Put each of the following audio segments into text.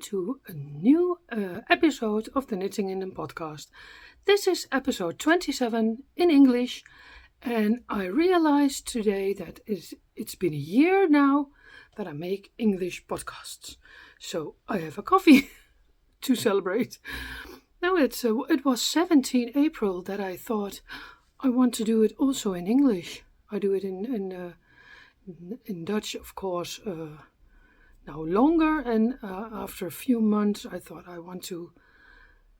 to a new episode of the Knitting in the podcast. This is episode 27 in English, and I realized today that it's been a year now that I make English podcasts. So I have a coffee to celebrate. Now it was 17 April that I thought I want to do it also in English. I do it in Dutch, of course, now longer, and after a few months I thought I want to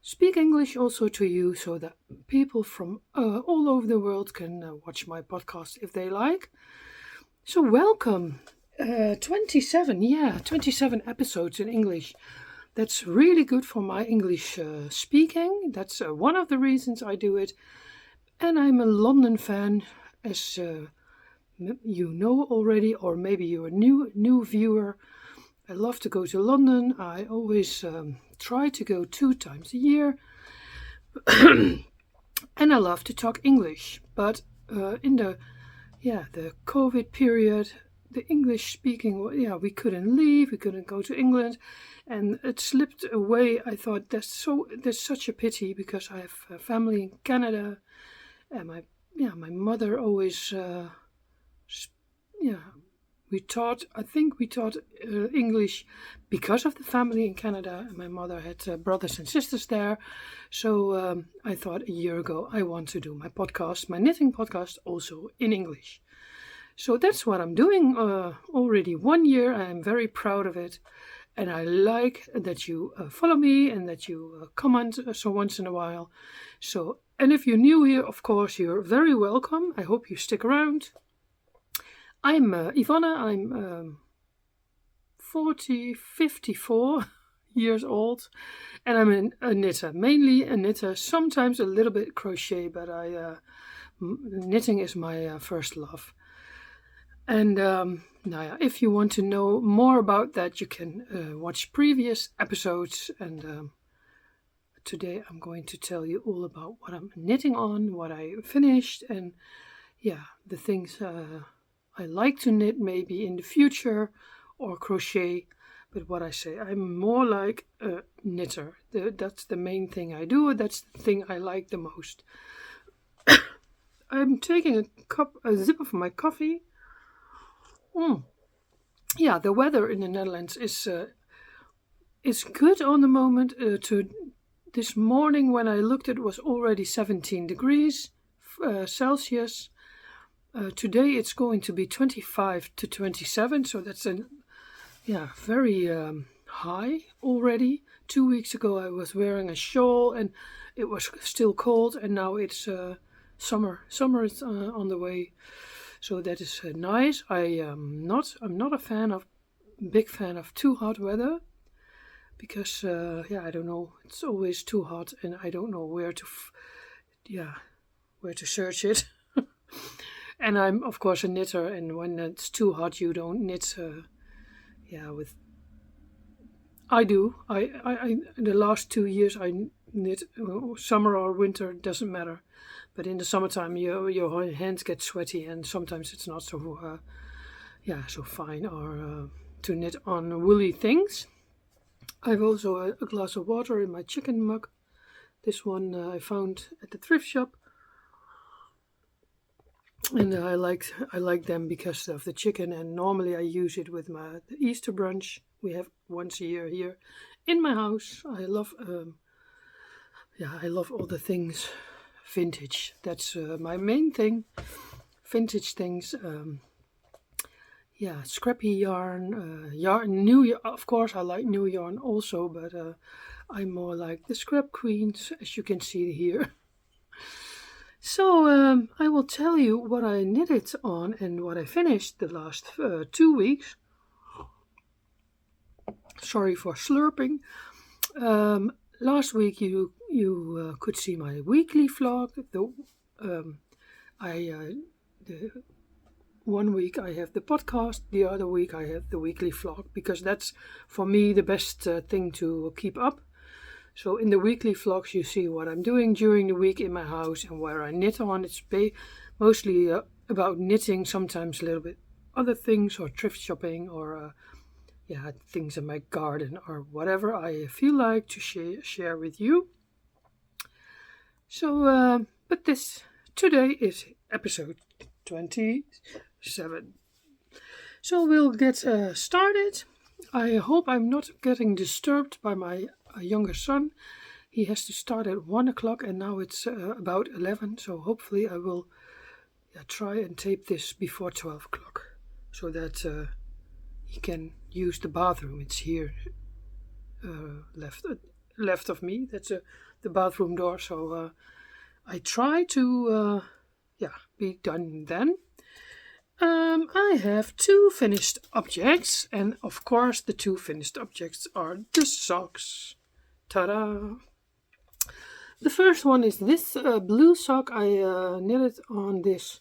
speak English also to you so that people from all over the world can watch my podcast if they like. So welcome. 27 episodes in English. That's really good for my English speaking. That's one of the reasons I do it. And I'm a London fan, as you know already, or maybe you're a new viewer. I love to go to London. I always try to go 2 times a year. And I love to talk English. But in the COVID period, the English speaking, we couldn't leave, we couldn't go to England, and it slipped away. I thought that's such a pity, because I have a family in Canada, and my mother always we taught English because of the family in Canada, and my mother had brothers and sisters there. So I thought a year ago I want to do my knitting podcast, also in English. So that's what I'm doing already 1 year. I am very proud of it. And I like that you follow me and that you comment so once in a while. So, and if you're new here, of course, you're very welcome. I hope you stick around. I'm Ivonne. I'm 54 years old. And I'm a knitter, mainly a knitter, sometimes a little bit crochet, but knitting is my first love. And if you want to know more about that, you can watch previous episodes. And today I'm going to tell you all about what I'm knitting on, what I finished, and the things I like to knit maybe in the future, or crochet. But what I say, I'm more like a knitter. That's the main thing I do. That's the thing I like the most. I'm taking a sip of my coffee. Yeah, the weather in the Netherlands is good on the moment. This morning when I looked, it was already 17 degrees Celsius. Today it's going to be 25 to 27, so that's very high already. 2 weeks ago I was wearing a shawl and it was still cold, and now it's summer. Summer is on the way. So that is nice. I'm not a big fan of too hot weather, because I don't know, it's always too hot, and I don't know where to search it. And I'm of course a knitter, and when it's too hot, you don't knit. I do. I in the last 2 years I knit summer or winter, doesn't matter. But in the summertime, your hands get sweaty, and sometimes it's not so fine or to knit on woolly things. I have also a glass of water in my chicken mug. This one I found at the thrift shop, and I like them because of the chicken. And normally I use it with the Easter brunch we have once a year here in my house. I love all the things vintage. That's my main thing. Vintage things. Scrappy yarn. New. Of course, I like new yarn also, but I'm more like the scrap queens, as you can see here. So I will tell you what I knitted on and what I finished the last 2 weeks. Sorry for slurping. Last week you could see my weekly vlog. The 1 week I have the podcast, the other week I have the weekly vlog, because that's for me the best thing to keep up. So in the weekly vlogs you see what I'm doing during the week in my house and where I knit on. It's mostly about knitting, sometimes a little bit other things, or thrift shopping, or things in my garden or whatever I feel like to share with you. So, but this today is episode 27. So we'll get started. I hope I'm not getting disturbed by my younger son. He has to start at 1 o'clock and now it's about 11. So hopefully I will try and tape this before 12 o'clock so that he can use the bathroom. It's here left of me. That's the bathroom door. So I try to be done then. I have 2 finished objects, and of course the 2 finished objects are the socks. Ta-da! The first one is this blue sock. I knitted on this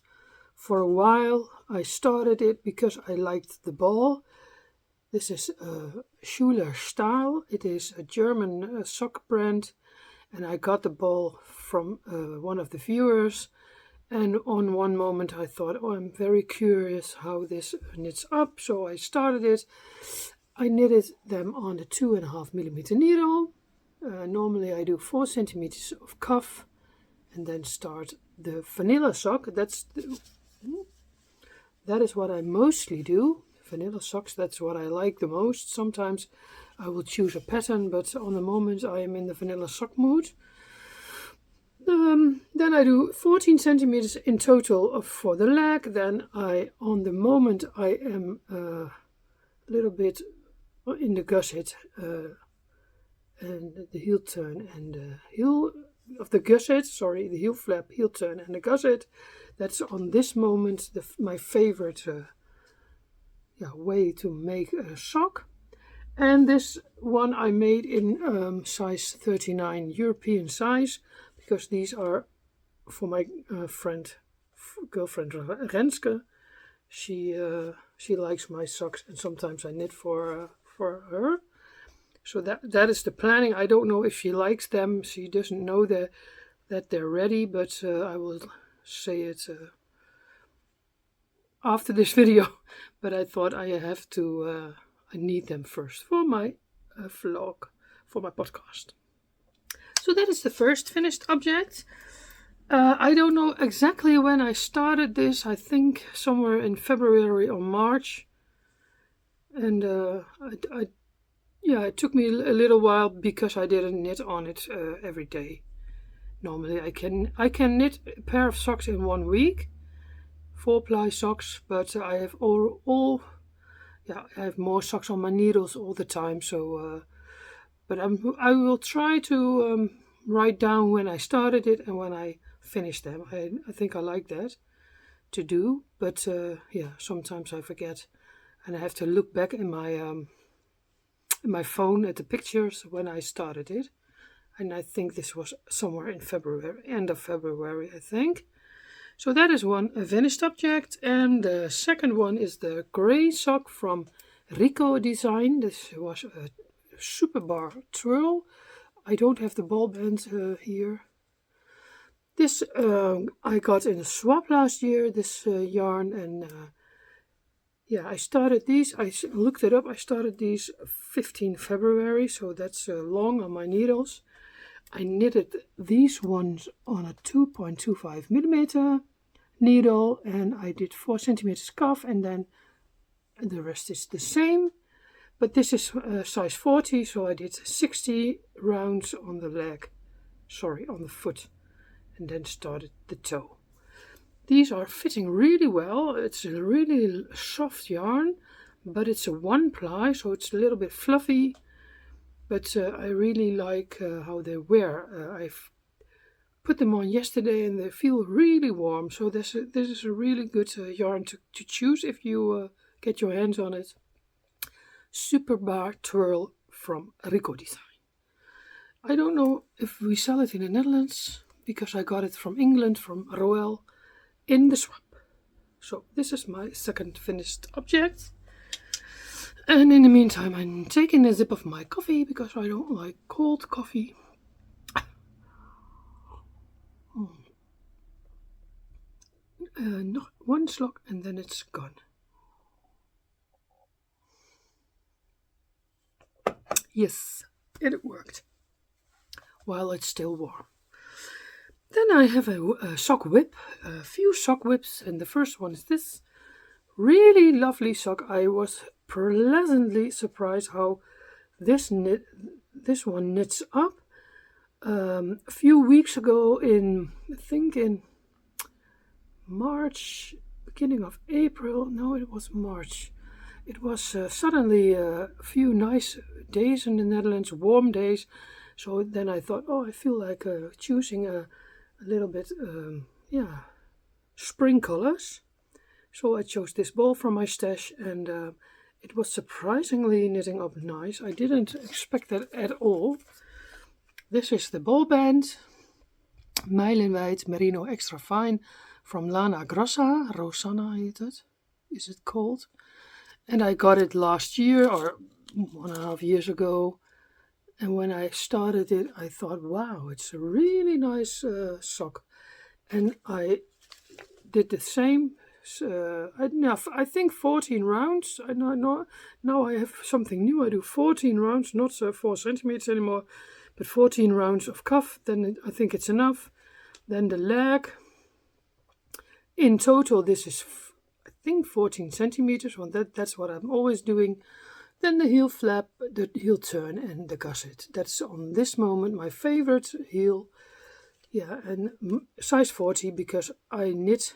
for a while. I started it because I liked the ball. This is Schuler Stahl. It is a German sock brand, and I got the ball from one of the viewers. And on one moment I thought, I'm very curious how this knits up, so I started it. I knitted them on the 2.5mm needle. Normally I do 4 centimeters of cuff and then start the vanilla sock. That is what I mostly do. Vanilla socks, that's what I like the most. Sometimes I will choose a pattern, but on the moment I am in the vanilla sock mood. Then I do 14 centimeters in total for the leg. Then on the moment I am a little bit in the gusset and the heel turn and the heel of the gusset, the heel flap, heel turn and the gusset. That's on this moment my favorite way to make a sock. And this one I made in size 39 European size, because these are for my girlfriend Renske. She likes my socks, and sometimes I knit for her. So that is the planning. I don't know if she likes them. She doesn't know that they're ready, but I will say it after this video. But I thought I have to. I need them first for my vlog, for my podcast. So that is the first finished object. I don't know exactly when I started this. I think somewhere in February or March. And it took me a little while because I didn't knit on it every day. Normally I can knit a pair of socks in 1 week, 4-ply socks, but I have I have more socks on my needles all the time. So, but I will try to write down when I started it and when I finished them. I think I like that to do, but sometimes I forget, and I have to look back in my phone at the pictures when I started it. And I think this was somewhere in February, end of February, I think. So that is one finished object. And the second one is the grey sock from Rico Design. This was a super bar twirl. I don't have the ball band here. This I got in a swap last year, this yarn. And I started these. I looked it up. I started these 15 February. So that's long on my needles. I knitted these ones on a 2.25mm needle, and I did 4 centimeters cuff, and then the rest is the same. But this is size 40, so I did 60 rounds on the on the foot, and then started the toe. These are fitting really well. It's a really soft yarn, but it's a 1-ply, so it's a little bit fluffy. But I really like how they wear. I've put them on yesterday and they feel really warm. So this is a really good yarn to choose if you get your hands on it. Super Bar Twirl from Rico Design. I don't know if we sell it in the Netherlands, because I got it from England, from Roel, in the swap. So this is my second finished object. And in the meantime, I'm taking a sip of my coffee because I don't like cold coffee. One slug and then it's gone. Yes, it worked while it's still warm. Then I have a sock whip, a few sock whips, and the first one is this really lovely sock. I was pleasantly surprised how this one knits up. A few weeks ago, I think in March, beginning of April. No, it was March. It was suddenly a few nice days in the Netherlands, warm days. So then I thought, I feel like choosing a little bit, spring colors. So I chose this ball from my stash, and it was surprisingly knitting up nice. I didn't expect that at all. This is the ball band, Mijlenwijd Merino Extra Fine from Lana Grossa. Rosanna is it called? And I got it last year or 1.5 years ago. And when I started it, I thought, wow, it's a really nice sock. And I did the same. I think 14 rounds. Now I have something new. I do 14 rounds, not 4 centimeters anymore, but 14 rounds of cuff. Then I think it's enough. Then the leg. In total, this is, I think, 14 centimeters. Well, that's what I'm always doing. Then the heel flap, the heel turn, and the gusset. That's on this moment my favorite heel. Yeah, and size 40, because I knit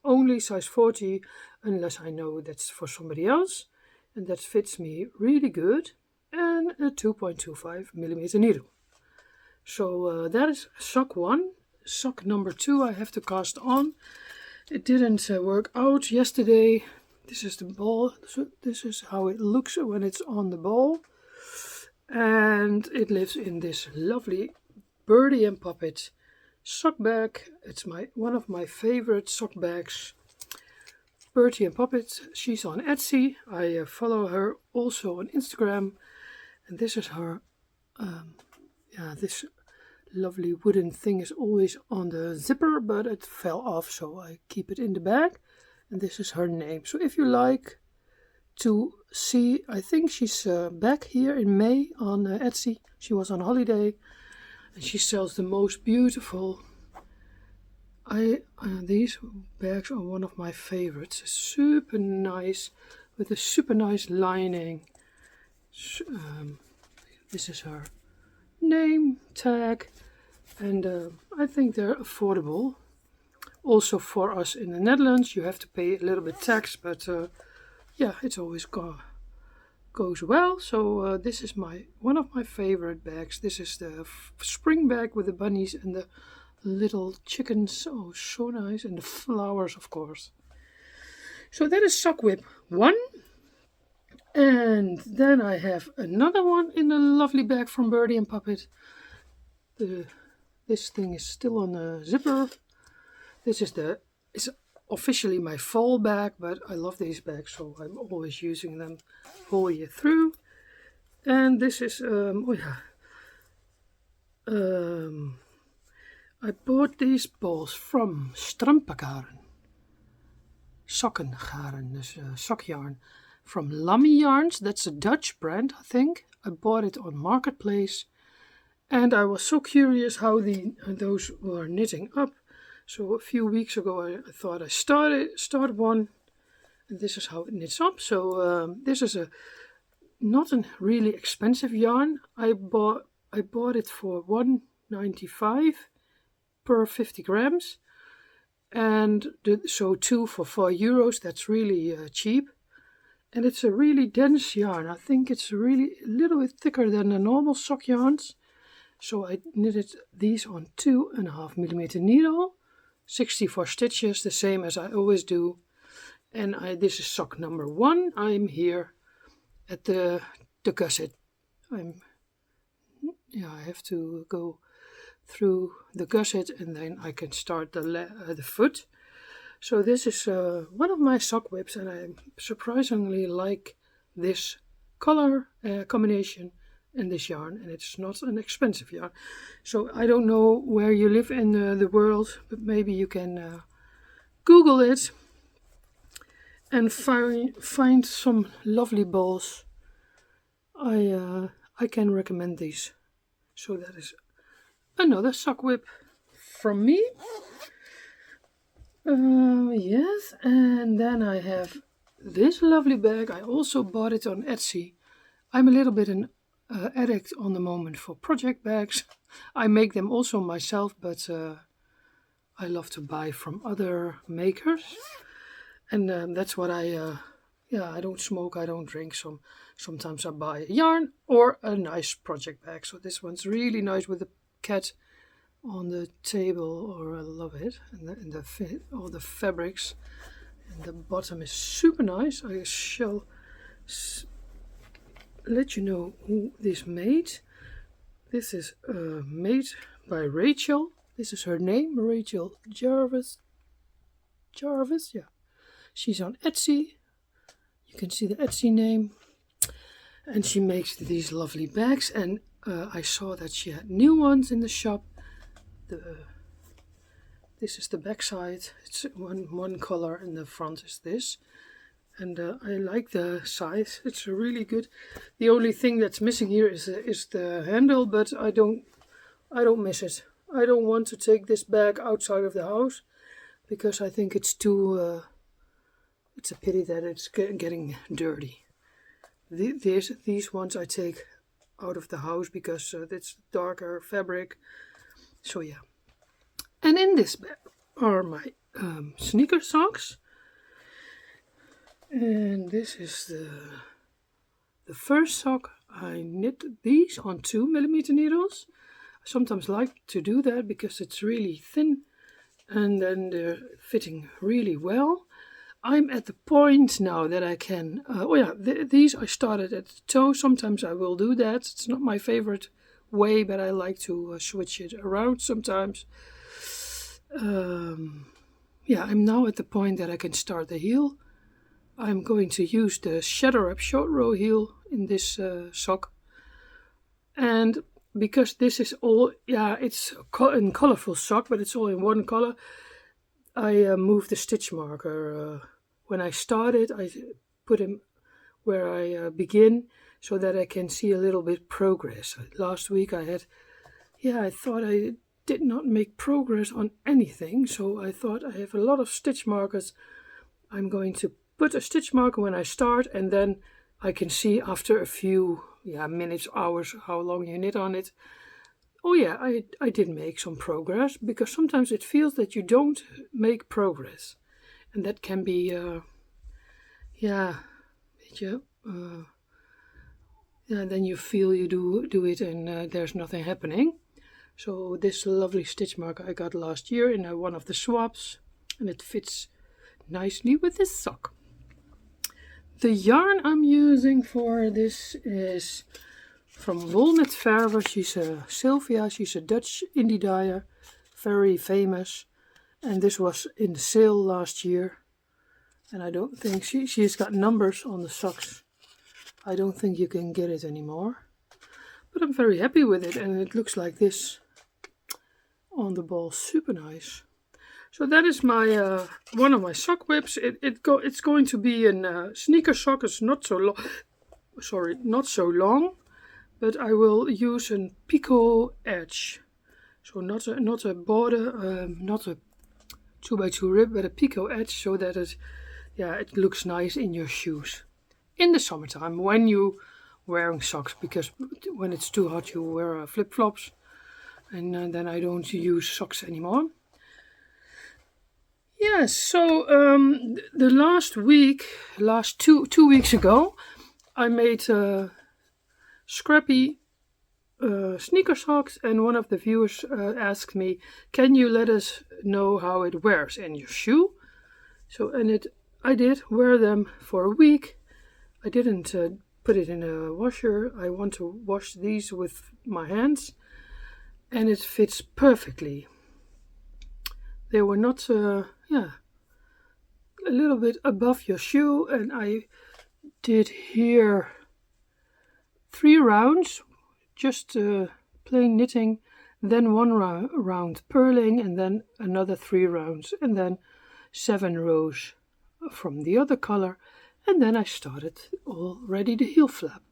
only size 40 unless I know that's for somebody else. And that fits me really good. And a 2.25 millimeter needle. So that is sock 1. Sock number 2 I have to cast on. It didn't work out yesterday. This is the ball. So this is how it looks when it's on the ball. And it lives in this lovely Birdie and Puppet sock bag. It's one of my favorite sock bags. Birdie and Puppet. She's on Etsy. I follow her also on Instagram. And this is her. This lovely wooden thing is always on the zipper, but it fell off, so I keep it in the bag. And this is her name. So if you like to see, I think she's back here in May on Etsy. She was on holiday, and she sells the most beautiful. These bags are one of my favorites. Super nice, with a super nice lining. This is her name tag, and I think they're affordable. Also for us in the Netherlands, you have to pay a little bit tax, but it always goes well. So this is one of my favorite bags. This is the spring bag with the bunnies and the little chickens. Oh, so nice. And the flowers, of course. So that is sock whip 1. And then I have another one in a lovely bag from Birdie and Puppet. This thing is still on the zipper. This is it's officially my fall bag, but I love these bags, so I'm always using them whole year through. And this is, I bought these balls from Strampagaren. Sokkengaren, dus sock yarn. From Lammy Yarns, that's a Dutch brand, I think. I bought it on Marketplace, and I was so curious how those were knitting up. So a few weeks ago, I thought I start one, and this is how it knits up. So this is not a really expensive yarn. I bought it for $1.95 per 50 grams, and so 2 for €4. That's really cheap. And it's a really dense yarn. I think it's really a little bit thicker than the normal sock yarns. So I knitted these on 2.5 millimeter needle, 64 stitches, the same as I always do. And this is sock number 1. I'm here at the gusset. I have to go through the gusset, and then I can start the foot. So this is one of my sock whips, and I surprisingly like this color combination and this yarn, and it's not an expensive yarn. So I don't know where you live in the world, but maybe you can Google it and find some lovely balls. I can recommend these. So that is another sock whip from me. Yes, and then I have this lovely bag. I also bought it on Etsy. I'm a little bit an addict on the moment for project bags. I make them also myself, but I love to buy from other makers. And that's what I don't smoke, I don't drink. Sometimes I buy a yarn or a nice project bag. So this one's really nice with the cat on the table, or I love it. And all the fabrics. And the bottom is super nice. I shall let you know who this made. This is made by Rachel. This is her name, Rachel Jarvis. Yeah. She's on Etsy. You can see the Etsy name. And she makes these lovely bags. And I saw that she had new ones in the shop. This is the back side. It's one color, and the front is this. And I like the size. It's really good. The only thing that's missing here is the handle, but I don't miss it. I don't want to take this bag outside of the house because I think it's too. It's a pity that it's getting dirty. These ones I take out of the house because it's darker fabric. So yeah. And in this bag are my sneaker socks. And this is the first sock. I knit these on 2mm needles. I sometimes like to do that because it's really thin and then they're fitting really well. I'm at the point now that I can, these I started at the toe. Sometimes I will do that. It's not my favorite way, but I like to switch it around sometimes. I'm now at the point that I can start the heel. I'm going to use the Shadow Up short row heel in this sock. And because this is all, it's a colorful sock, but it's all in one color, I moved the stitch marker. When I started, I put him where I begin so that I can see a little bit progress. Last week I thought I did not make progress on anything, so I thought I have a lot of stitch markers. I'm going to put a stitch marker when I start, and then I can see after a few minutes, hours, how long you knit on it. Oh yeah, I did make some progress, because sometimes it feels that you don't make progress. And that can be, then you feel you do it and there's nothing happening. So this lovely stitch marker I got last year in one of the swaps, and it fits nicely with this sock. The yarn I'm using for this is from Walnut Verver. She's Sylvia. She's a Dutch indie dyer, very famous. And this was in the sale last year. And I don't think she's got numbers on the socks. I don't think you can get it anymore. But I'm very happy with it, and it looks like this on the ball. Super nice. So that is my one of my sock whips. It's going to be a sneaker sock. It's not so long. Sorry, not so long. But I will use a picot edge. So not a border, not a 2x2 rib, but a picot edge, so that it looks nice in your shoes in the summertime when you wearing socks, because when it's too hot you wear flip-flops, and then I don't use socks anymore. Yes, so the last two weeks ago, I made scrappy sneaker socks, and one of the viewers asked me, can you let us know how it wears in your shoe? So, I did wear them for a week. I didn't put it in a washer. I want to wash these with my hands, and it fits perfectly. They were not, a little bit above your shoe, and I did here 3 rounds, just plain knitting, then 1 round purling, and then another 3 rounds, and then 7 rows from the other color, and then I started already the heel flap.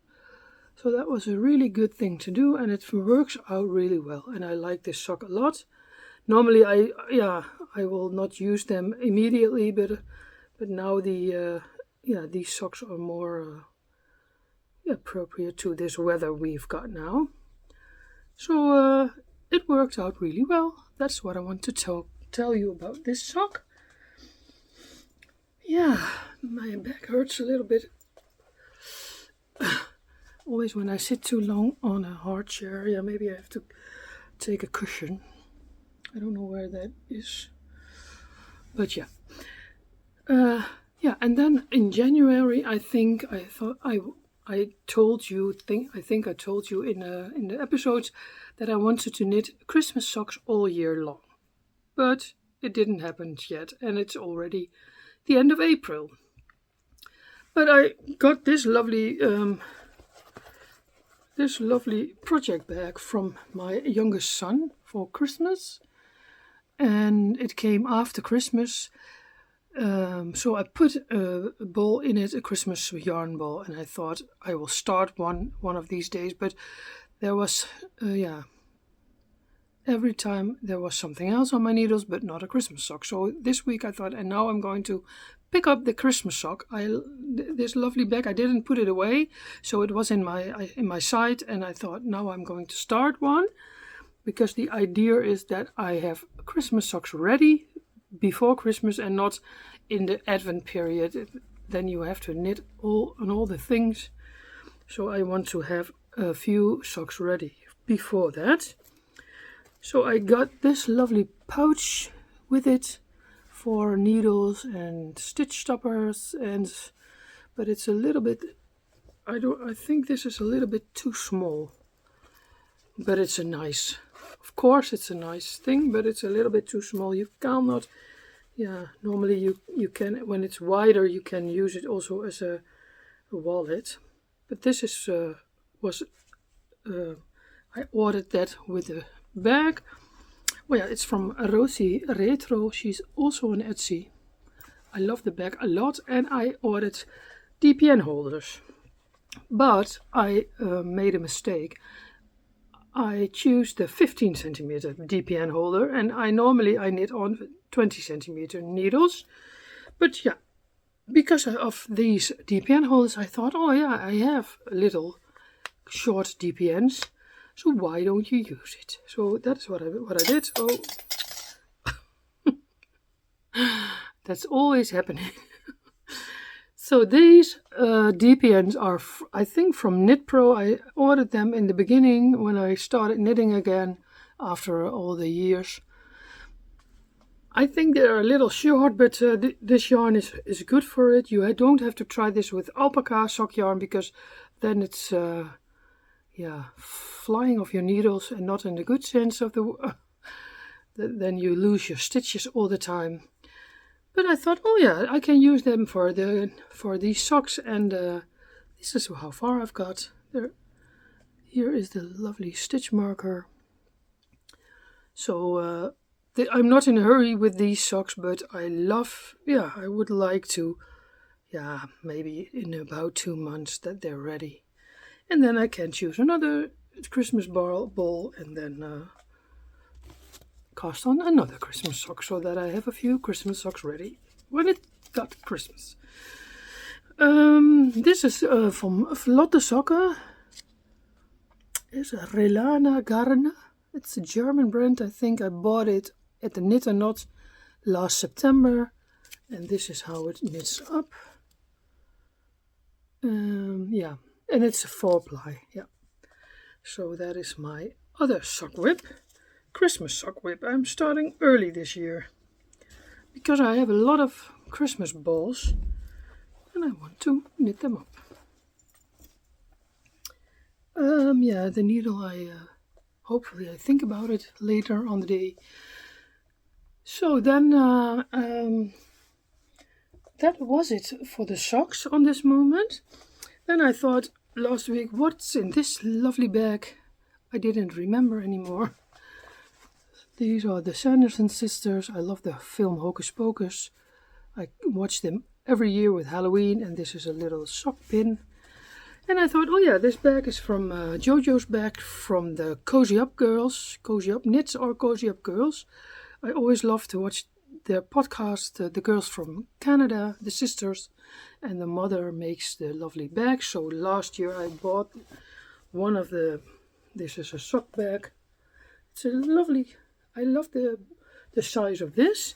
So that was a really good thing to do, and it works out really well. And I like this sock a lot. Normally, I will not use them immediately, but now these socks are more appropriate to this weather we've got now. So it worked out really well. That's what I want to tell you about this sock. Yeah, my back hurts a little bit. Always when I sit too long on a hard chair, maybe I have to take a cushion. I don't know where that is. But and then in January, I think I told you in the episodes that I wanted to knit Christmas socks all year long. But it didn't happen yet, and it's already the end of April. But I got this lovely project bag from my youngest son for Christmas, and it came after Christmas. So I put a ball in it, a Christmas yarn ball, and I thought I will start one of these days. But there was every time there was something else on my needles, but not a Christmas sock. So this week I thought, and now I'm going to pick up the Christmas sock. This lovely bag, I didn't put it away, so it was in my side, and I thought now I'm going to start one, because the idea is that I have Christmas socks ready before Christmas and not in the Advent period. Then you have to knit all the things. So I want to have a few socks ready before that. So I got this lovely pouch with it for needles and stitch stoppers, but it's a little bit, I think this is a little bit too small. But it's of course it's a nice thing, but it's a little bit too small. You cannot, normally you can, when it's wider, you can use it also as a wallet. But this I ordered that with a bag. Well, it's from Rosie Retro. She's also on Etsy. I love the bag a lot, and I ordered DPN holders. But I made a mistake. I choose the 15 centimeter DPN holder, and I normally knit on 20 centimeter needles. But because of these DPN holders, I thought, I have little short DPNs, so why don't you use it? So that's what I did. Oh, that's always happening. So these DPNs are, I think, from Knit Pro. I ordered them in the beginning when I started knitting again after all the years. I think they're a little short, but this yarn is good for it. You don't have to try this with alpaca sock yarn, because then it's flying off your needles, and not in the good sense of the then you lose your stitches all the time. But I thought, I can use them for these socks, and this is how far I've got. Here is the lovely stitch marker. So I'm not in a hurry with these socks, but I would like to, maybe in about 2 months that they're ready. And then I can choose another Christmas ball and then cast on another Christmas sock, so that I have a few Christmas socks ready when it got Christmas. This is from Flotte Sokken. It's a Relana Garna. It's a German brand. I think I bought it at the Knit and Knot last September, and this is how it knits up. And it's a 4-ply. So that is my other sock whip. Christmas sock whip. I'm starting early this year because I have a lot of Christmas balls and I want to knit them up. The needle, hopefully I think about it later on the day. So then that was it for the socks on this moment. Then I thought last week, what's in this lovely bag? I didn't remember anymore. These are the Sanderson sisters. I love the film Hocus Pocus. I watch them every year with Halloween, and this is a little sock pin. And I thought, oh yeah, this bag is from Jojo's bag from the Cozy Up Girls, Cozy Up Knits or Cozy Up Girls. I always love to watch their podcast, the girls from Canada, the sisters, and the mother makes the lovely bags. So last year I bought one of this is a sock bag. It's a lovely, I love the size of this.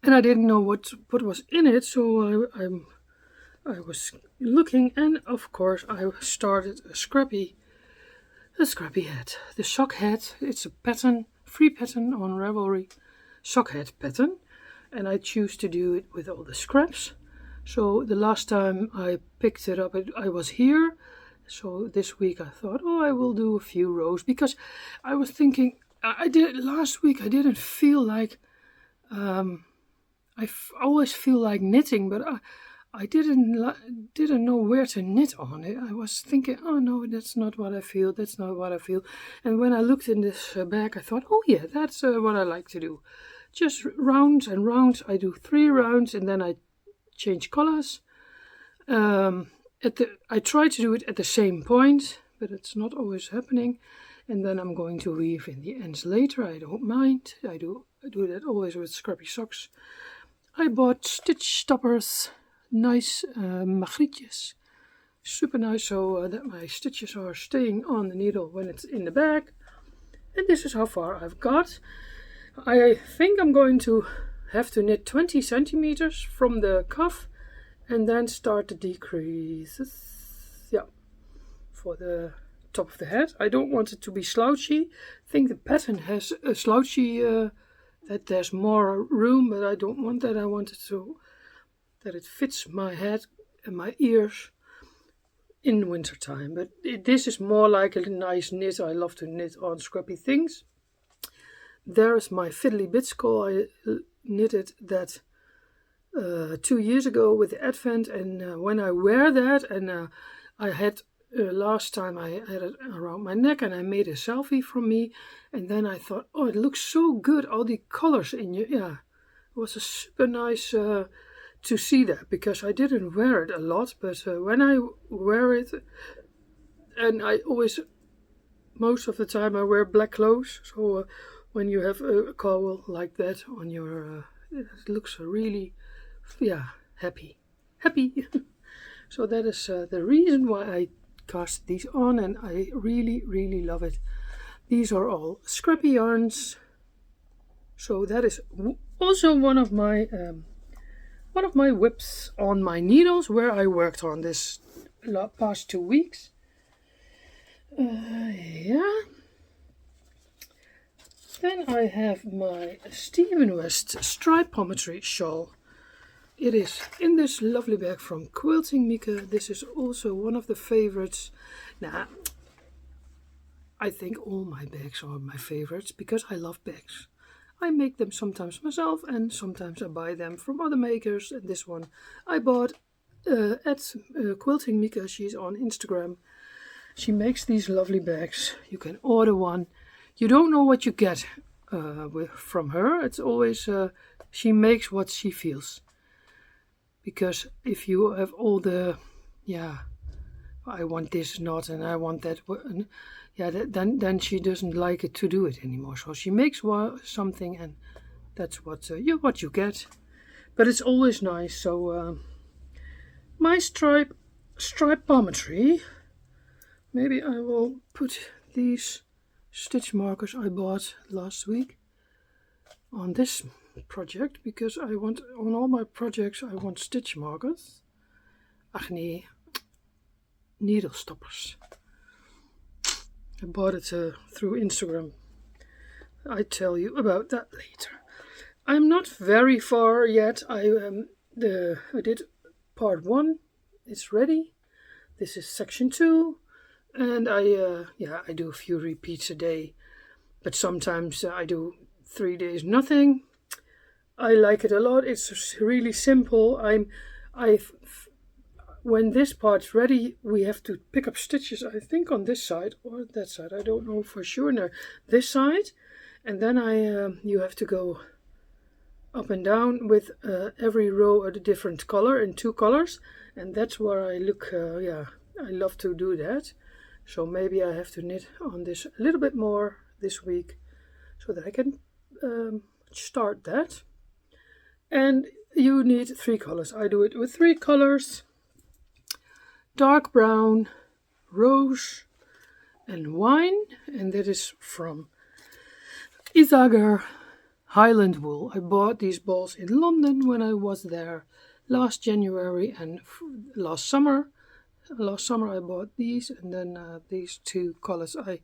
And I didn't know what was in it, so I was looking, and of course I started a scrappy hat. The sock head, it's a pattern, free pattern on Ravelry, sock head pattern, and I choose to do it with all the scraps. So the last time I picked it up, I was here. So this week I thought, oh, I will do a few rows, because I was thinking, last week I didn't feel like, always feel like knitting, but I didn't know where to knit on it. I was thinking, oh no, that's not what I feel. That's not what I feel. And when I looked in this bag, I thought, oh yeah, that's what I like to do. Just rounds and rounds. I do 3 rounds and then I change colors. I try to do it at the same point, but it's not always happening. And then I'm going to weave in the ends later. I don't mind. I do that always with scrappy socks. I bought stitch stoppers, nice magrietjes, super nice, so that my stitches are staying on the needle when it's in the bag. And this is how far I've got. I think I'm going to have to knit 20 centimeters from the cuff and then start the decreases. Yeah, for the top of the head. I don't want it to be slouchy. I think the pattern has a slouchy, that there's more room, but I don't want that. I want it so that it fits my head and my ears in winter time. But this is more like a nice knit. I love to knit on scrappy things. There's my fiddly bitscall. I knitted that 2 years ago with the Advent, and when I wear that, and I had last time I had it around my neck, and I made a selfie from me, and then I thought, oh, it looks so good, all the colors in you. Yeah, it was a super nice to see that, because I didn't wear it a lot, but when I wear it, and I always, most of the time I wear black clothes, so when you have a cowl like that on your, it looks really, yeah, happy. So that is the reason why I cast these on, and I really love it. These are all scrappy yarns, so that is also one of my whips on my needles where I worked on this past 2 weeks. Yeah. Then I have my Stephen West stripometry shawl. It is in this lovely bag from Quilting Mika. This is also one of the favorites. Now, I think all my bags are my favorites because I love bags. I make them sometimes myself, and sometimes I buy them from other makers. And this one I bought at Quilting Mika. She's on Instagram. She makes these lovely bags. You can order one. You don't know what you get from her. It's always she makes what she feels. Because if you have all the, yeah, I want this knot and I want that, yeah, then she doesn't like it to do it anymore. So she makes something, and that's what you get. But it's always nice. So my stripometry. Maybe I will put these stitch markers I bought last week on this project, because I want, on all my projects I want stitch markers. Ach nee, needle stoppers. I bought it through Instagram. I tell you about that later. I'm not very far yet. I did part 1. It's ready. This is section 2, and I do a few repeats a day, but sometimes I do 3 days nothing. I like it a lot. It's really simple. When this part's ready, we have to pick up stitches, I think on this side or that side. I don't know for sure. No, this side, and then you have to go up and down with every row a different color in 2 colors, and that's where I look I love to do that. So maybe I have to knit on this a little bit more this week so that I can start that. And you need 3 colors. I do it with 3 colors: dark brown, rose, and wine. And that is from Izagar Highland Wool. I bought these balls in London when I was there last January and last summer. Last summer I bought these, and then these 2 colors I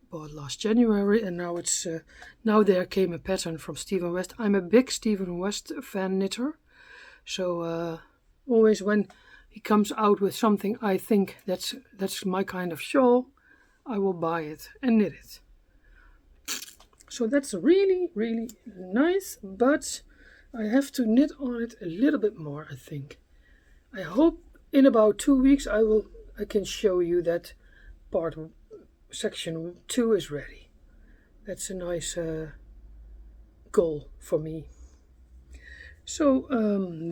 bought last January, and now there came a pattern from Stephen West. I'm a big Stephen West fan knitter, so always when he comes out with something I think that's my kind of shawl, I will buy it and knit it. So that's really, really nice, but I have to knit on it a little bit more, I think. I hope in about 2 weeks I can show you that section 2 is ready. That's a nice goal for me. So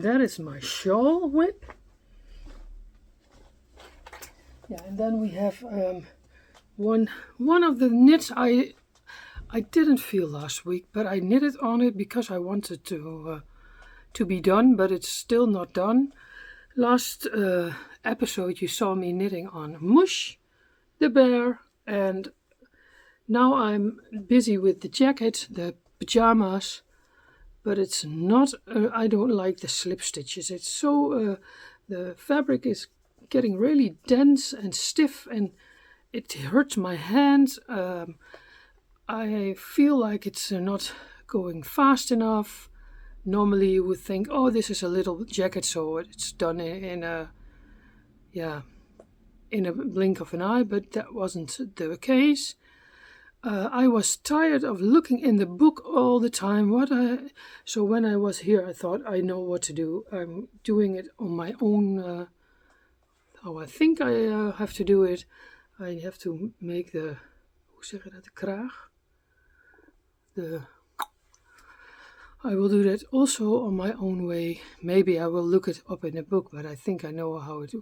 that is my shawl whip. Yeah, and then we have one of the knits I didn't feel last week, but I knitted on it because I wanted to be done, but it's still not done. Last episode you saw me knitting on Mouche, the bear, and now I'm busy with the jacket, the pajamas, but it's not, I don't like the slip stitches. It's so, the fabric is getting really dense and stiff and it hurts my hands. I feel like it's not going fast enough. Normally you would think, oh, this is a little jacket, so it's done in a blink of an eye, but that wasn't the case. I was tired of looking in the book all the time. So when I was here, I thought, I know what to do. I'm doing it on my own. How I think I have to do it. I have to make the, hoe zeg je dat, de kraag. I will do that also on my own way. Maybe I will look it up in a book, but I think I know how it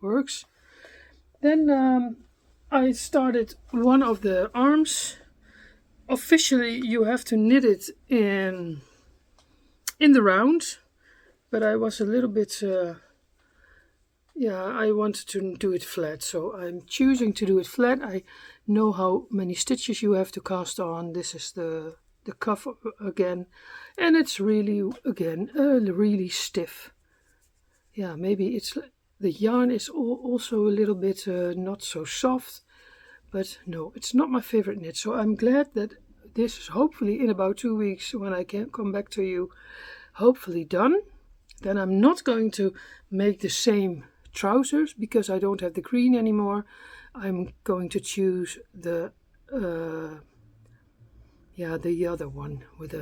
works. Then I started one of the arms. Officially, you have to knit it in the round, but I was a little bit, I wanted to do it flat, so I'm choosing to do it flat. I know how many stitches you have to cast on. This is the cuff again, and it's really, again, really stiff. Yeah, maybe it's the yarn is also a little bit not so soft, but no, it's not my favorite knit. So I'm glad that this is hopefully in about 2 weeks, when I can come back to you, hopefully done. Then I'm not going to make the same trousers because I don't have the green anymore. I'm going to choose the other one with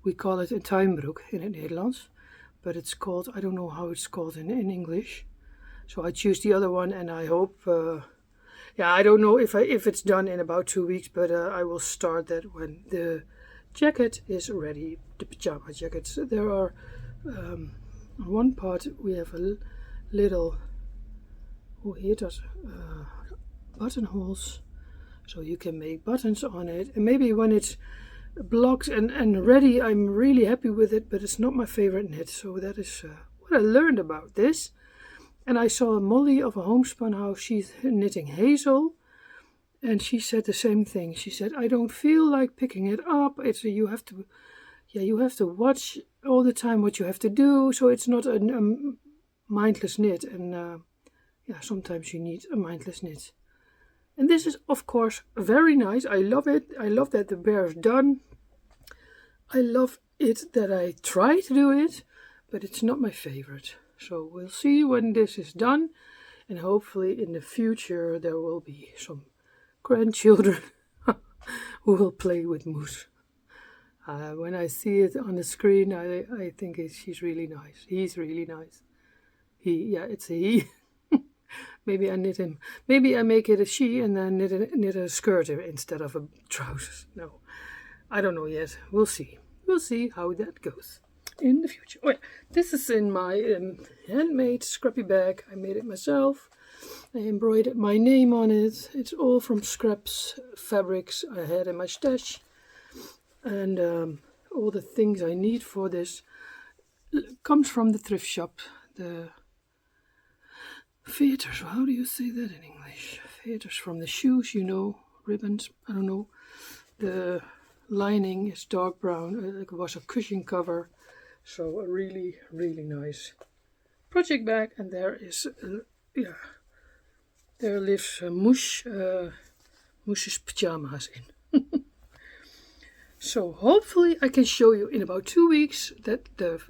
we call it een tuinbroek in het Nederlands, but it's called, I don't know how it's called in English. So I choose the other one, and I hope, I don't know if it's done in about 2 weeks, but I will start that when the jacket is ready, the pajama jackets. There are, on one part we have a little, buttonholes, so you can make buttons on it. And maybe when it's blocked and ready, I'm really happy with it, but it's not my favorite knit. So that is what I learned about this. And I saw Molly of a Homespun House, she's knitting hazel, and she said the same thing. She said, I don't feel like picking it up. You have to watch all the time what you have to do, so it's not a mindless knit. And sometimes you need a mindless knit. And this is, of course, very nice. I love it. I love that the bear is done. I love it that I try to do it, but it's not my favorite. So we'll see when this is done. And hopefully in the future there will be some grandchildren who will play with Mouche. When I see it on the screen, I think she's really nice. He's really nice. It's a he. Maybe I knit him. Maybe I make it a she and then knit a skirt instead of a trousers. No, I don't know yet. We'll see. We'll see how that goes. in the future. Oh, yeah. This is in my handmade scrappy bag. I made it myself. I embroidered my name on it. It's all from scraps, fabrics I had in my stash. And all the things I need for this comes from the thrift shop. The feathers, how do you say that in English? Feathers from the shoes, ribbons, I don't know. The lining is dark brown. It was a cushion cover. So a really, really nice project bag. And there is, there lives Mouche, Mouche's pajamas in. So hopefully I can show you in about 2 weeks that the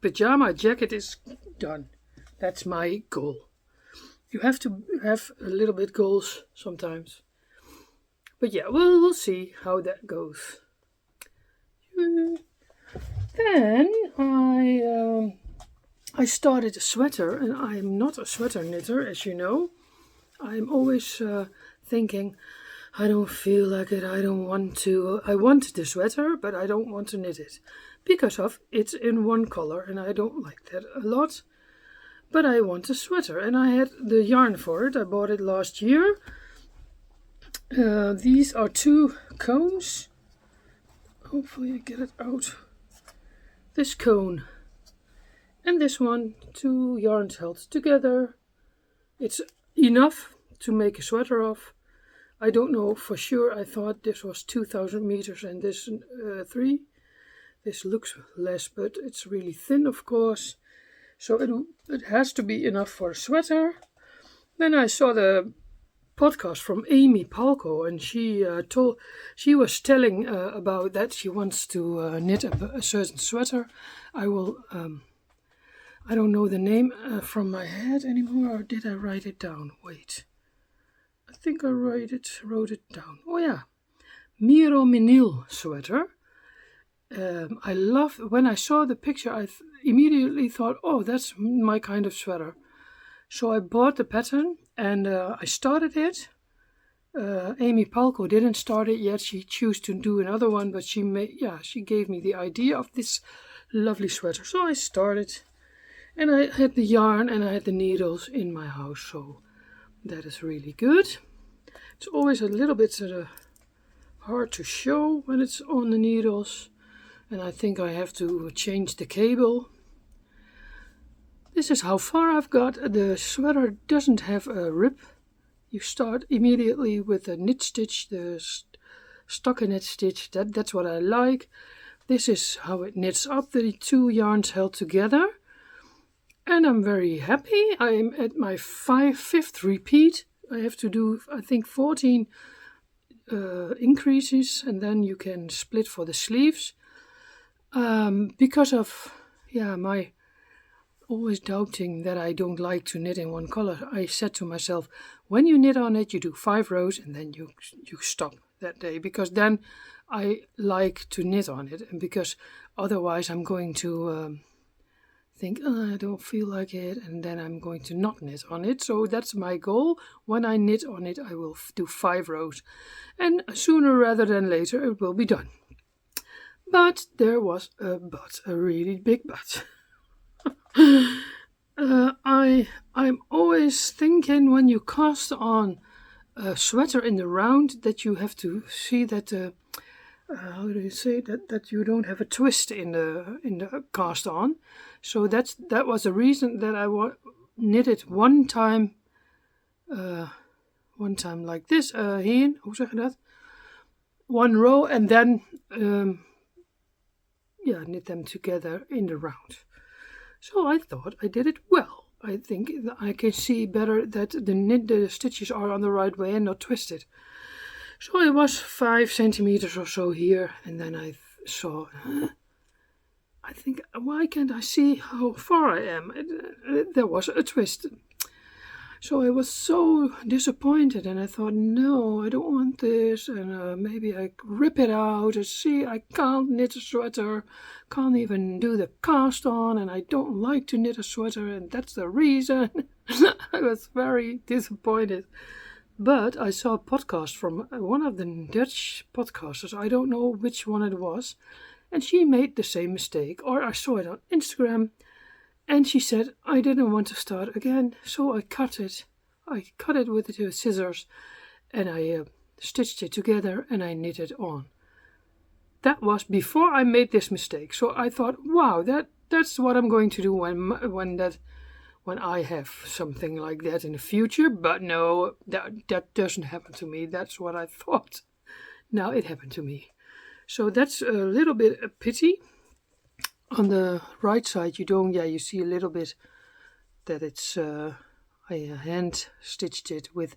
pajama jacket is done. That's my goal. You have to have a little bit goals sometimes. But yeah, we'll see how that goes. Then I started a sweater, and I'm not a sweater knitter, as you know. I'm always thinking, I don't feel like it, I don't want to. I want the sweater, but I don't want to knit it. Because of it's in one color, and I don't like that a lot. But I want a sweater, and I had the yarn for it. I bought it last year. These are 2 cones. Hopefully I get it out. This cone and this one, 2 yarns held together. It's enough to make a sweater of. I don't know for sure. I thought this was 2,000 meters and this 3. This looks less, but it's really thin, of course. So it has to be enough for a sweater. Then I saw the podcast from Amy Palko, and she was telling about that she wants to knit a certain sweater. I don't know the name from my head anymore, or did I write it down? Wait, I think I wrote it down. Oh yeah, Miro Menil sweater. I love, when I saw the picture, I immediately thought, oh, that's my kind of sweater. So I bought the pattern and I started it. Amy Palko didn't start it yet. She chose to do another one, but she gave me the idea of this lovely sweater. So I started, and I had the yarn and I had the needles in my house. So that is really good. It's always a little bit hard to show when it's on the needles. And I think I have to change the cable. This is how far I've got. The sweater doesn't have a rib. You start immediately with a knit stitch, the stockinette stitch. That's what I like. This is how it knits up, the 2 yarns held together. And I'm very happy. I'm at my 5th repeat. I have to do, I think, 14 increases, and then you can split for the sleeves. Because of my always doubting that I don't like to knit in one color, I said to myself, when you knit on it, you do 5 rows and then you stop that day, because then I like to knit on it, and because otherwise I'm going to think, I don't feel like it, and then I'm going to not knit on it. So that's my goal. When I knit on it, I will do 5 rows, and sooner rather than later it will be done. But there was a but, a really big but. I'm always thinking, when you cast on a sweater in the round, that you have to see that how do you say that you don't have a twist in the cast on. So that was the reason that I knitted one time like this heen, hoe zeg je dat? 1 row, and then knit them together in the round. So I thought I did it well. I think I can see better that the stitches are on the right way and not twisted. So it was 5 centimeters or so here, and then I saw, I think, why can't I see how far I am? There was a twist. So I was so disappointed, and I thought, no, I don't want this, and maybe I rip it out and see, I can't knit a sweater, can't even do the cast on, and I don't like to knit a sweater, and that's the reason. I was very disappointed. But I saw a podcast from one of the Dutch podcasters, I don't know which one it was, and she made the same mistake, or I saw it on Instagram, and she said I didn't want to start again, so I cut it. I cut it with the scissors, and I stitched it together, and I knit it on. That was before I made this mistake, so I thought, wow, that's what I'm going to do when I have something like that in the future. But no, that doesn't happen to me. That's what I thought. Now it happened to me. So that's a little bit a pity. On the right side, you see a little bit that it's I hand stitched it with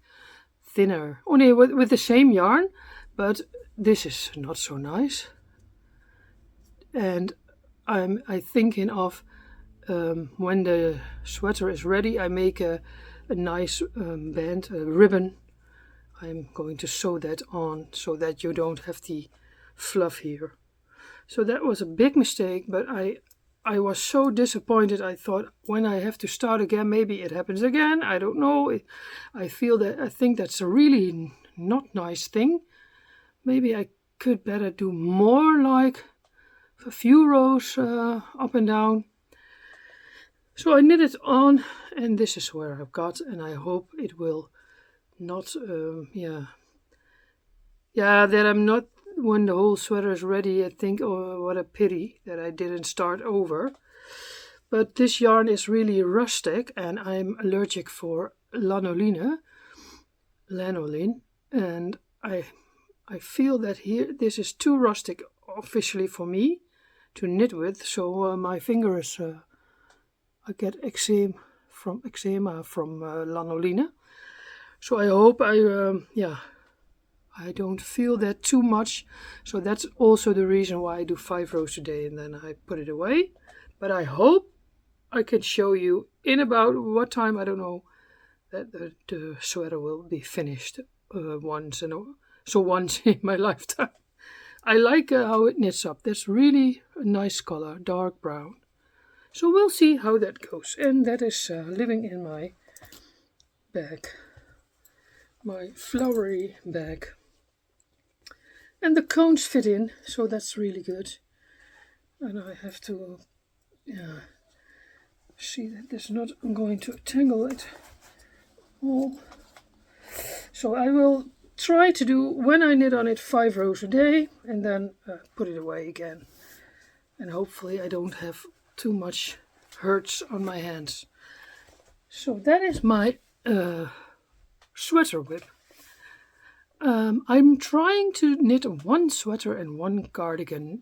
thinner, only with the same yarn, but this is not so nice. And I thinking of when the sweater is ready, I make a nice band, a ribbon. I'm going to sew that on so that you don't have the fluff here. So that was a big mistake, but I was so disappointed. I thought when I have to start again, maybe it happens again. I don't know. I think that's a really not nice thing. Maybe I could better do more, like a few rows up and down. So I knit it on, and this is where I've got, and I hope it will not, that I'm not, when the whole sweater is ready, I think, oh, what a pity that I didn't start over. But this yarn is really rustic, and I'm allergic for lanolin, and I feel that here this is too rustic officially for me to knit with, so my fingers I get eczema from lanolin. So I hope I don't feel that too much. So that's also the reason why I do 5 rows a day and then I put it away. But I hope I can show you in about what time, I don't know, that the sweater will be finished once in my lifetime. I like how it knits up. That's really a nice color, dark brown. So we'll see how that goes. And that is living in my bag, my flowery bag. And the cones fit in, so that's really good. And I have to see that there's not, I'm going to tangle it all. So I will try to do, when I knit on it, 5 rows a day, and then put it away again. And hopefully I don't have too much hurts on my hands. So that is my sweater whip. I'm trying to knit 1 sweater and 1 cardigan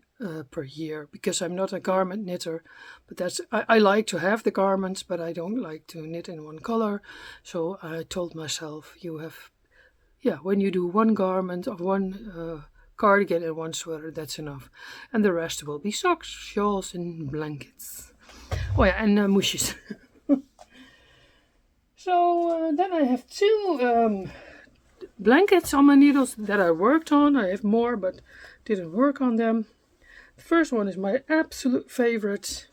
per year, because I'm not a garment knitter, but I like to have the garments, but I don't like to knit in 1 color. So I told myself, when you do 1 garment of 1 cardigan and 1 sweater, that's enough, and the rest will be socks, shawls and blankets. Oh yeah, and moushes. So then I have 2 blankets on my needles that I worked on. I have more, but didn't work on them. The first one is my absolute favorite,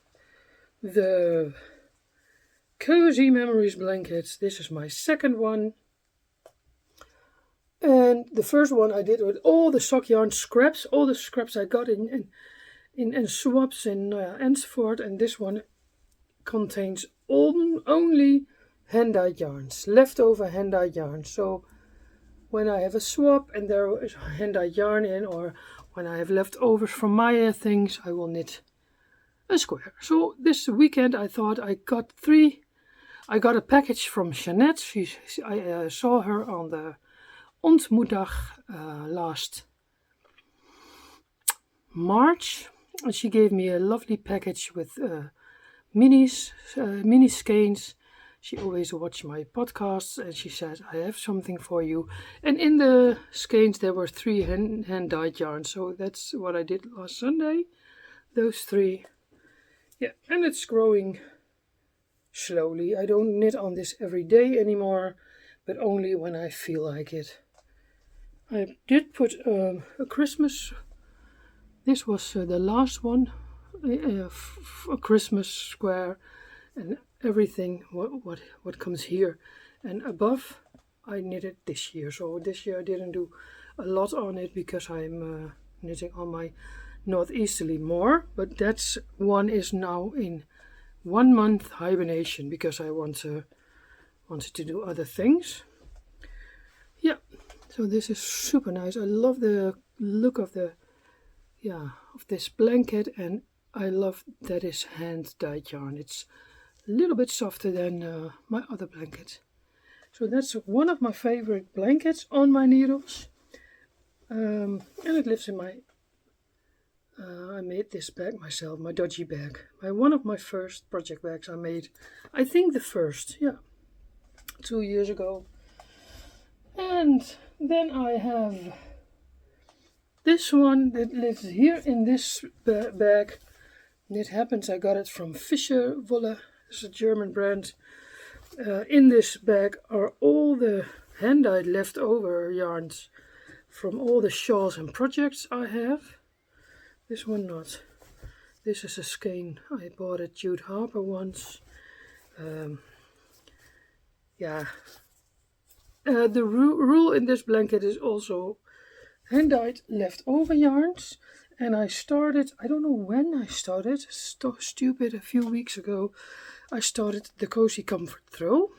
the Cozy Memories blankets. This is my second one. And the first one I did with all the sock yarn scraps, all the scraps I got in swaps in Enschede, and this one contains only hand-dyed yarns, leftover hand-dyed yarn. So when I have a swap and there is hand-dyed yarn in, or when I have leftovers from my things, I will knit a square. So this weekend I thought I got a package from Jeanette. I saw her on the Ontmoetdag last March, and she gave me a lovely package with mini skeins. She always watched my podcasts, and she said, I have something for you. And in the skeins there were 3 hand-dyed yarns, so that's what I did last Sunday, those 3. Yeah, and it's growing slowly. I don't knit on this every day anymore, but only when I feel like it. I did put a Christmas, this was the last one, a Christmas square, and everything what comes here. And above I knitted this year. So this year I didn't do a lot on it because I'm knitting on my northeasterly more, but that's one is now in 1 month hibernation because I wanted to do other things. Yeah, so this is super nice. I love the look of this blanket, and I love that it's hand dyed yarn. It's a little bit softer than my other blanket. So that's one of my favorite blankets on my needles. And it lives in my I made this bag myself, my dodgy bag. One of my first project bags I made. I think the first, 2 years ago. And then I have this one that lives here in this bag. And it happens I got it from Fischer Wolle. It's a German brand. In this bag are all the hand-dyed leftover yarns from all the shawls and projects I have. This one not. This is a skein I bought at Jude Harper once. The rule in this blanket is also hand-dyed leftover yarns. And I started, I don't know when I started, stupid, a few weeks ago, I started the Cozy Comfort Throw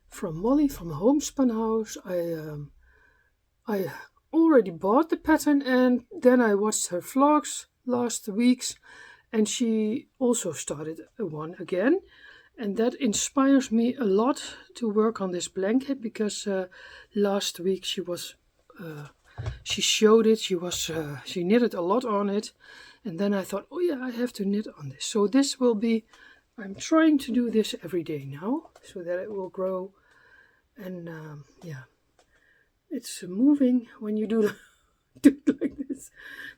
from Molly from Homespun House. I already bought the pattern, and then I watched her vlogs last weeks, and she also started one again, and that inspires me a lot to work on this blanket because last week she showed it. She knitted a lot on it, and then I thought, oh yeah, I have to knit on this. So this will be, I'm trying to do this every day now so that it will grow, and it's moving when you do it like this.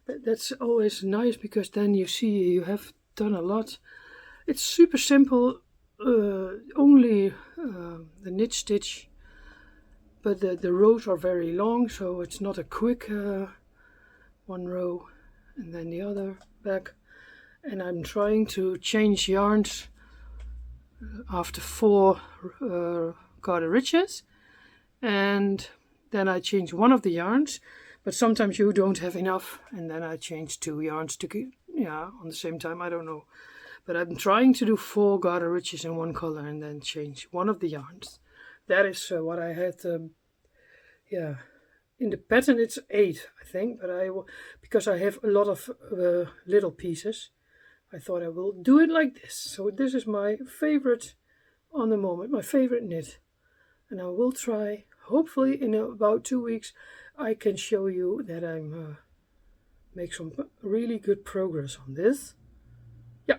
That's always nice because then you see you have done a lot. It's super simple, only the knit stitch, but the rows are very long, so it's not a quick one row and then the other back. And I'm trying to change yarns after 4 garter ridges, and then I change one of the yarns, but sometimes you don't have enough, and then I change 2 yarns to on the same time. I don't know, but I'm trying to do 4 garter ridges in one color and then change one of the yarns. That is what I had. In the pattern it's 8, I think, but because I have a lot of little pieces, I thought I will do it like this. So this is my favorite on the moment, my favorite knit, and I will try. Hopefully in about 2 weeks I can show you that I'm make some really good progress on this. Yeah.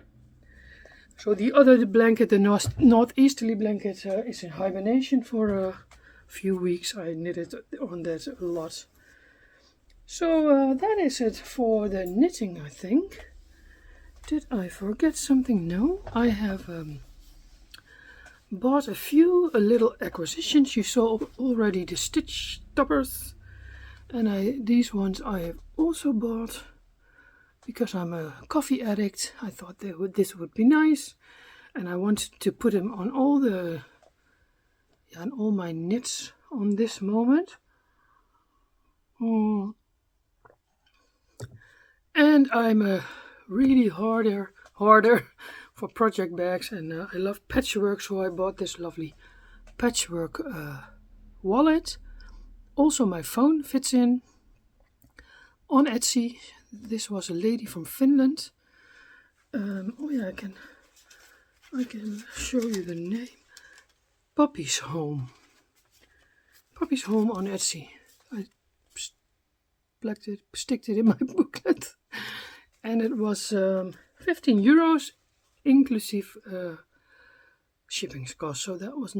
So the other blanket, the northeasterly blanket, is in hibernation for a few weeks. I knitted on that a lot. So that is it for the knitting, I think. Did I forget something? No, I have bought a few little acquisitions. You saw already the stitch stoppers, and these ones I have also bought because I'm a coffee addict. I thought this would be nice, and I wanted to put them on all my knits on this moment. And I'm a really harder for project bags, and I love patchwork, so I bought this lovely patchwork wallet. Also my phone fits in on Etsy. This was a lady from Finland. I can show you the name. Poppy's Home on Etsy. I sticked it in my booklet, and it was 15 euros inclusive shipping cost. So that was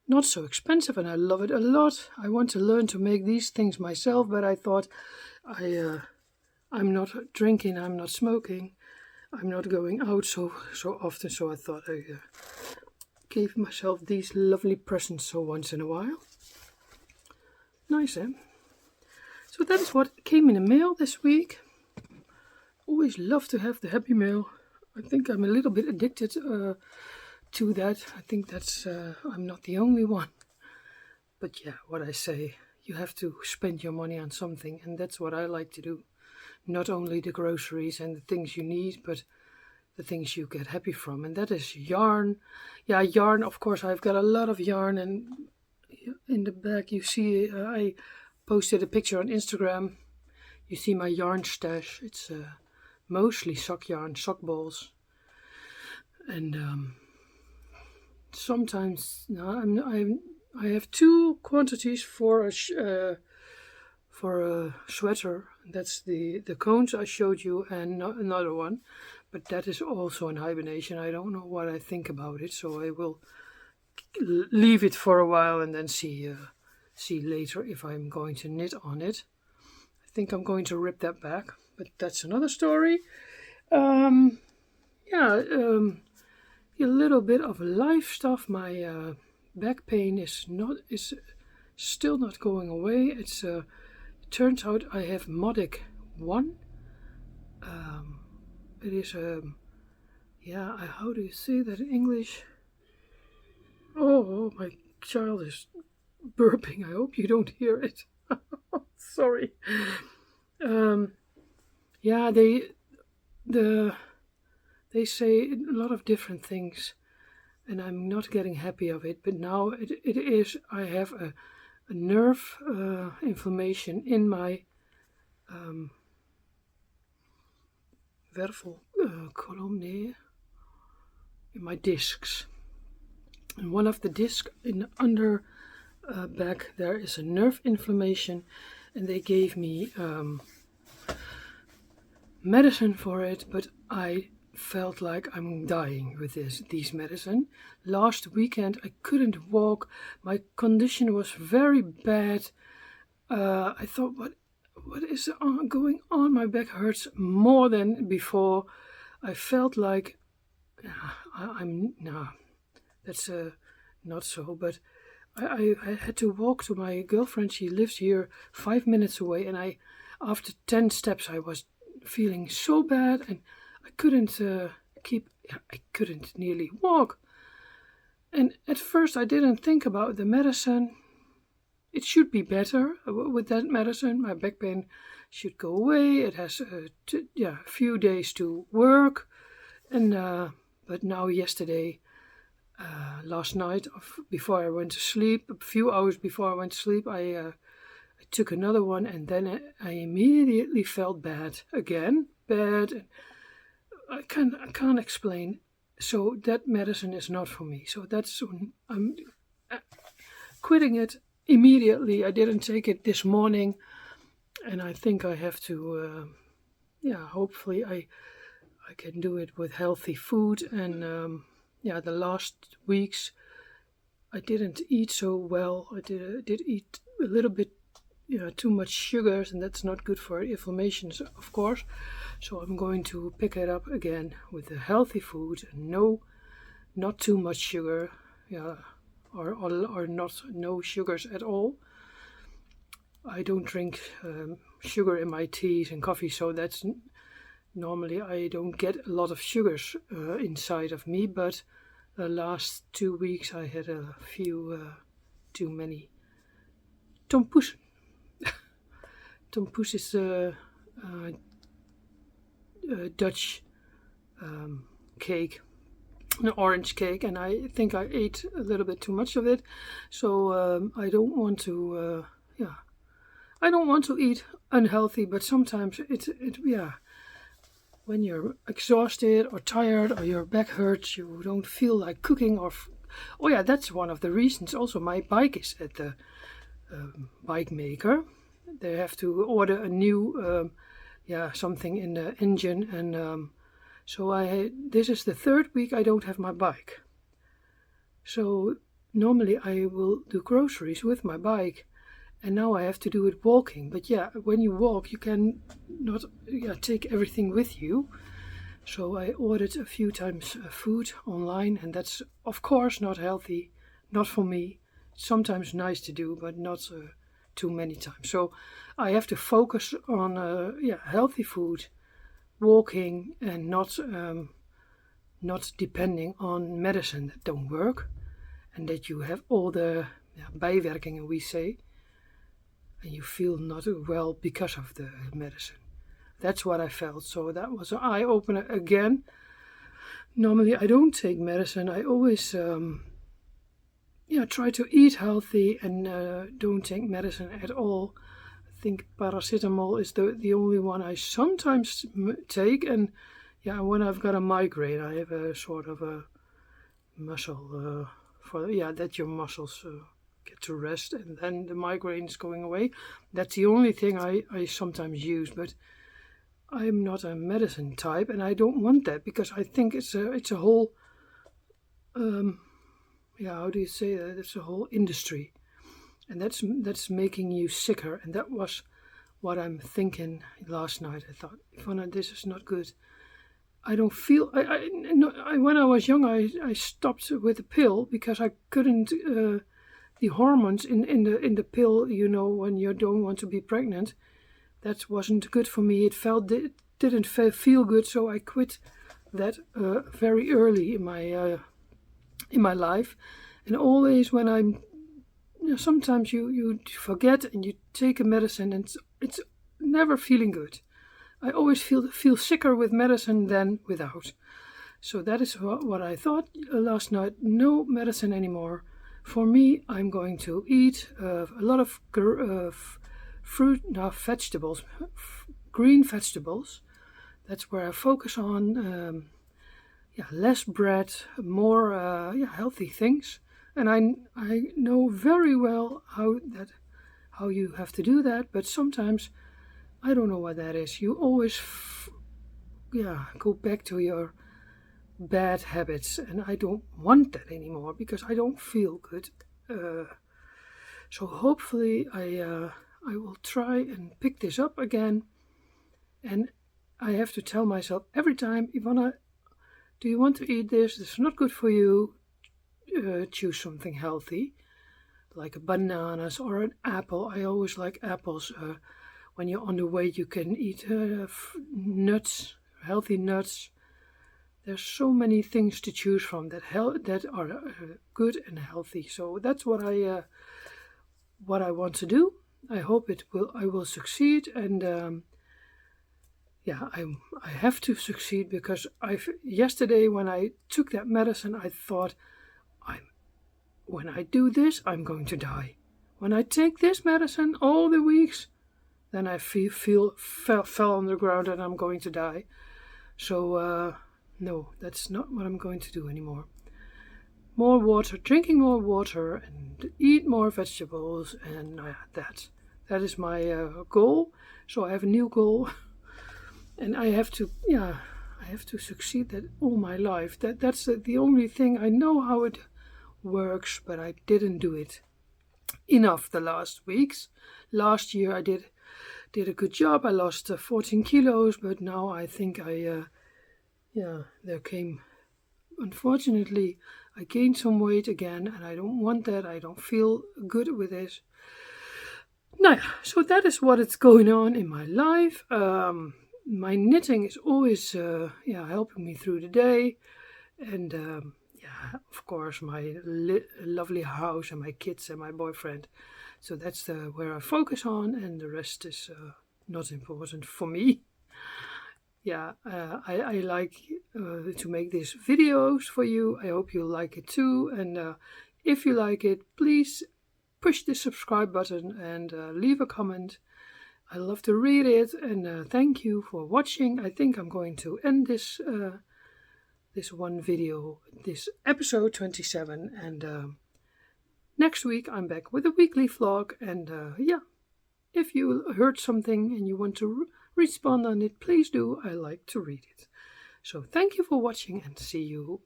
not so expensive, and I love it a lot. I want to learn to make these things myself, but I thought I'm not drinking, I'm not smoking, I'm not going out so often, so I thought I gave myself these lovely presents so once in a while. Nice, eh? So that is what came in the mail this week. Always love to have the happy mail. I think I'm a little bit addicted to that. I think that's I'm not the only one. But yeah, what I say, you have to spend your money on something, and that's what I like to do. Not only the groceries and the things you need, but the things you get happy from, and that is yarn. Yeah, yarn, of course, I've got a lot of yarn, and in the back you see I posted a picture on Instagram. You see my yarn stash. It's mostly sock yarn, sock balls, and sometimes I have two quantities for a sweater. That's the cones I showed you, and another one, but that is also in hibernation. I don't know what I think about it, so I will leave it for a while and then see later if I'm going to knit on it. I think I'm going to rip that back, but that's another story. A little bit of life stuff. My back pain is still not going away. It turns out I have Modic 1. It is how do you say that in English? Oh, my child is burping. I hope you don't hear it. Sorry. They say a lot of different things, and I'm not getting happy of it. But now it is. I have a nerve inflammation in my column, in my discs. And one of the discs in the under back there is a nerve inflammation, and they gave me medicine for it, but I felt like I'm dying with these medicine. Last weekend I couldn't walk. My condition was very bad. I thought, what is going on? My back hurts more than before. I felt like that's not so, but I had to walk to my girlfriend. She lives here 5 minutes away, and after 10 steps I was feeling so bad, and I couldn't nearly walk. And at first I didn't think about the medicine. It should be better with that medicine. My back pain should go away. It has a few days to work, and but now yesterday, last night, before I went to sleep, a few hours before I went to sleep, I took another one, and then I immediately felt bad again. Bad. I can't explain. So that medicine is not for me. So I'm quitting it immediately. I didn't take it this morning, and I think I have to. Hopefully I can do it with healthy food. And the last weeks I didn't eat so well. I did eat a little bit. Too much sugars, and that's not good for inflammations, of course. So I'm going to pick it up again with the healthy food, and not too much sugar, or no sugars at all. I don't drink sugar in my teas and coffee, so that's normally I don't get a lot of sugars inside of me. But the last 2 weeks I had a few too many tompoes. Tompoes is a Dutch cake, an orange cake, and I think I ate a little bit too much of it. So I don't want to. I don't want to eat unhealthy, but sometimes when you're exhausted or tired or your back hurts, you don't feel like cooking that's one of the reasons. Also, my bike is at the bike maker. They have to order a new something in the engine, and this is the 3rd week I don't have my bike. So normally I will do groceries with my bike, and now I have to do it walking. But when you walk, you can not take everything with you. So I ordered a few times food online, and that's of course not healthy, not for me. Sometimes nice to do, but not too many times. So I have to focus on healthy food, walking, and not depending on medicine that don't work, and that you have all the bijwerkingen, we say. and you feel not well because of the medicine. That's what I felt. So that was an eye opener again. Normally I don't take medicine. I always try to eat healthy and don't take medicine at all. I think paracetamol is the only one I sometimes take, and when I've got a migraine, I have a sort of a muscle that your muscles get to rest, and then the migraine is going away. That's the only thing I sometimes use, but I'm not a medicine type, and I don't want that because I think it's a whole how do you say that? It's a whole industry, and that's making you sicker. And that was what I'm thinking last night. I thought, Ivonne, this is not good. I don't feel. When I was young, I stopped with the pill because I couldn't. The hormones in the pill, when you don't want to be pregnant, that wasn't good for me. It didn't feel good, so I quit that very early in my life. And always when I'm, sometimes you forget and you take a medicine and it's never feeling good. I always feel sicker with medicine than without. So that is what I thought last night. No medicine anymore. For me, I'm going to eat a lot of vegetables, green vegetables. That's where I focus on. Less bread, more healthy things. And I know very well how you have to do that, but sometimes I don't know what that is. You always go back to your bad habits, and I don't want that anymore because I don't feel good. So hopefully I will try and pick this up again. And I have to tell myself every time, Ivonne, do you want to eat this? This is not good for you. Choose something healthy, like bananas or an apple. I always like apples. When you're on the way, you can eat nuts, healthy nuts. There's so many things to choose from that are good and healthy. So that's what I want to do. I hope I will succeed, and I have to succeed because yesterday when I took that medicine, I thought, when I do this, I'm going to die. When I take this medicine all the weeks, then I fell on the ground and I'm going to die. So no, that's not what I'm going to do anymore. More water, drinking more water, and eat more vegetables, and that is my goal. So I have a new goal. And I have to succeed that all my life. That's the only thing I know how it works, but I didn't do it enough the last weeks. Last year I did a good job. I lost 14 kilos, but now I think unfortunately, I gained some weight again, and I don't want that. I don't feel good with this. So that is what is going on in my life. My knitting is always helping me through the day, and of course my lovely house and my kids and my boyfriend. So that's where I focus on, and the rest is not important for me. I like to make these videos for you. I hope you like it too, and if you like it, please push the subscribe button and leave a comment. I love to read it, and thank you for watching. I think I'm going to end this one video, this episode 27, and next week I'm back with a weekly vlog. And if you heard something and you want to respond on it, please do. I like to read it. So thank you for watching, and see you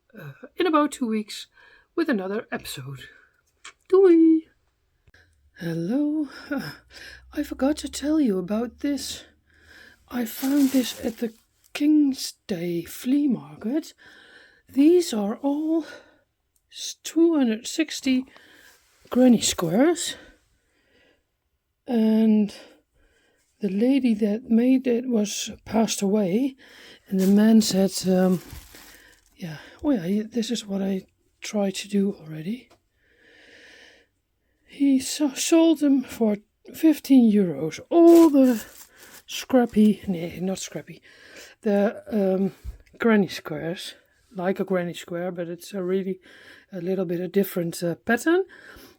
in about 2 weeks with another episode. Doei! Hello, I forgot to tell you about this. I found this at the King's Day flea market. These are all 260 granny squares, and the lady that made it was passed away, and the man said, this is what I tried to do already. He sold them for 15 euros. All the the granny squares, like a granny square, but it's a little bit a different pattern.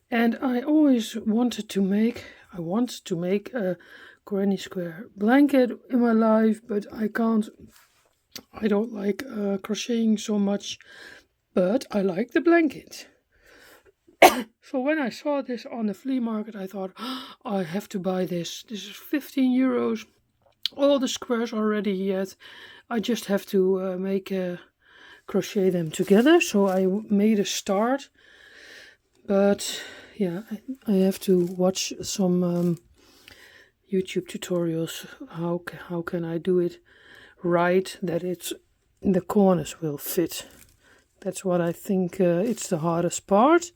And I always wanted to make a granny square blanket in my life, but I can't. I don't like crocheting so much, but I like the blanket. So when I saw this on the flea market, I thought, I have to buy this. This is 15 euros. All the squares are ready yet. I just have to crochet them together. So I made a start. But yeah, I have to watch some YouTube tutorials. How can I do it right that the corners will fit? That's what I think it's the hardest part.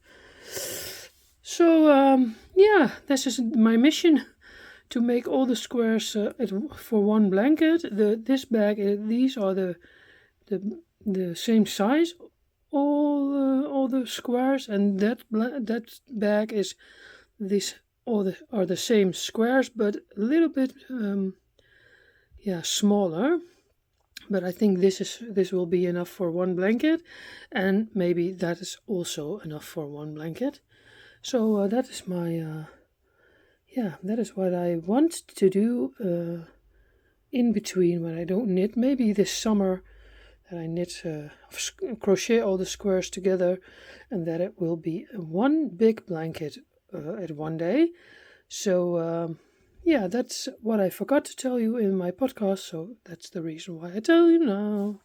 So yeah, this is my mission, to make all the squares for one blanket. This bag, these are the same size, all the squares, and that bag is are the same squares, but a little bit smaller. But I think this will be enough for one blanket, and maybe that is also enough for one blanket. So that is my that is what I want to do in between when I don't knit. Maybe this summer that I knit, crochet all the squares together, and that it will be one big blanket at one day. So that's what I forgot to tell you in my podcast, so that's the reason why I tell you now.